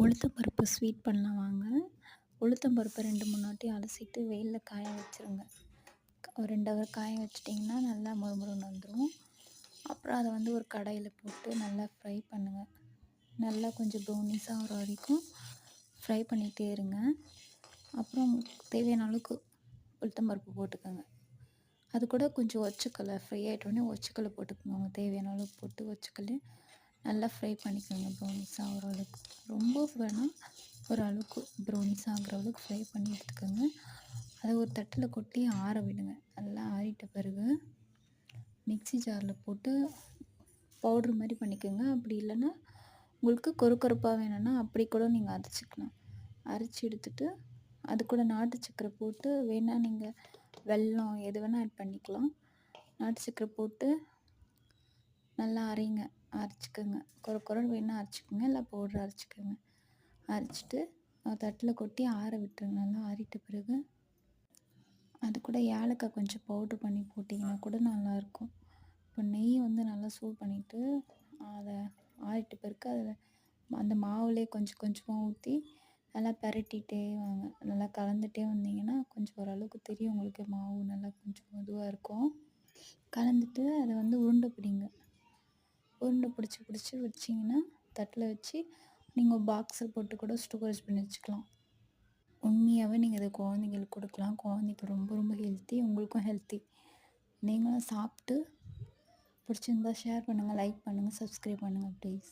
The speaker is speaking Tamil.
உளுத்தம் பருப்பு ஸ்வீட் பண்ணலாம் வாங்க. உளுத்தம் பருப்பை 2, 3 வாட்டி அலசிட்டு வெயில்ல காய வச்சுருங்க. ஒரு 2 ஹவர் காய வச்சுட்டிங்கன்னா நல்லா மொறுமொறுன்னு வந்துடும். அப்புறம் அதை வந்து ஒரு கடாயில் போட்டு நல்லா ஃப்ரை பண்ணுங்கள். நல்லா கொஞ்சம் ப்ரௌனிஸாக வர வரைக்கும் ஃப்ரை பண்ணிகிட்டே இருங்க. அப்புறம் உங்களுக்கு தேவையான அளவுக்கு உளுத்தம் பருப்பு போட்டுக்கோங்க. அது கூட கொஞ்சம் ஒச்சக்கல்லை ஃப்ரை ஆகிட்டோடனே ஒச்சக்கல்லை போட்டுக்கோங்க. உங்களுக்கு தேவையான அளவுக்கு போட்டு ஒச்சக்கல்லை நல்லா ஃப்ரை பண்ணிக்கோங்க ப்ரௌனிஸாக ஆகிற அளவுக்கு. ரொம்ப வேணால் ஒரு அளவுக்கு ப்ரௌனிஸ் ஆகிற அளவுக்கு ஃப்ரை பண்ணி எடுத்துக்கோங்க. அதை ஒரு தட்டில் கொட்டி ஆற விடுங்க. நல்லா ஆறிட்ட பிறகு மிக்ஸி ஜாரில் போட்டு பவுட்ரு மாதிரி பண்ணிக்கோங்க. அப்படி இல்லைன்னா உங்களுக்கு கொரப்பாக வேணும்னா அப்படி கூட நீங்கள் அரைச்சிக்கலாம். அரைச்சி எடுத்துட்டு அது கூட நாட்டு சக்கரை போட்டு வேணால் நீங்கள் வெல்லம் எது வேணால் ஆட் பண்ணிக்கலாம். நாட்டு சக்கரை போட்டு நல்லா அரைச்சிக்கோங்க. கொரன்னு வேணால் அரைச்சிக்கோங்க, இல்லை பவுட்ரு அரைச்சிக்கோங்க. அரைச்சிட்டு தட்டில் கொட்டி ஆற விட்டுருங்க. நல்லா ஆறிட்ட பிறகு அது கூட ஏலக்காய் கொஞ்சம் பவுட்ரு பண்ணி போட்டிங்கன்னா கூட நல்லாயிருக்கும். இப்போ நெய் வந்து நல்லா சூடு பண்ணிவிட்டு அதை ஆறிட்ட பிறகு அதில் அந்த மாவுலேயே கொஞ்சம் கொஞ்சமாக ஊற்றி நல்லா பெரட்டிகிட்டே வாங்க. நல்லா கலந்துகிட்டே வந்தீங்கன்னா கொஞ்சம் ஓரளவுக்கு தெரியும் உங்களுக்கு. மாவு நல்லா கொஞ்சம் இதுவாக இருக்கும். கலந்துட்டு அதை வந்து உருண்டை பிடிங்க. உருண்டை பிடிச்சி வச்சிங்கன்னா தட்டில் வச்சு நீங்கள் பாக்ஸில் போட்டு கூட ஸ்டோரேஜ் பண்ணி வச்சுக்கலாம். உண்மையாகவே நீங்கள் இதை குழந்தைங்களுக்கு கொடுக்கலாம். குழந்தைக்கு ரொம்ப ரொம்ப ஹெல்த்தி, உங்களுக்கும் ஹெல்த்தி. நீங்களும் சாப்பிட்டு பிடிச்சிருந்தா ஷேர் பண்ணுங்கள், லைக் பண்ணுங்கள், சப்ஸ்கிரைப் பண்ணுங்கள் ப்ளீஸ்.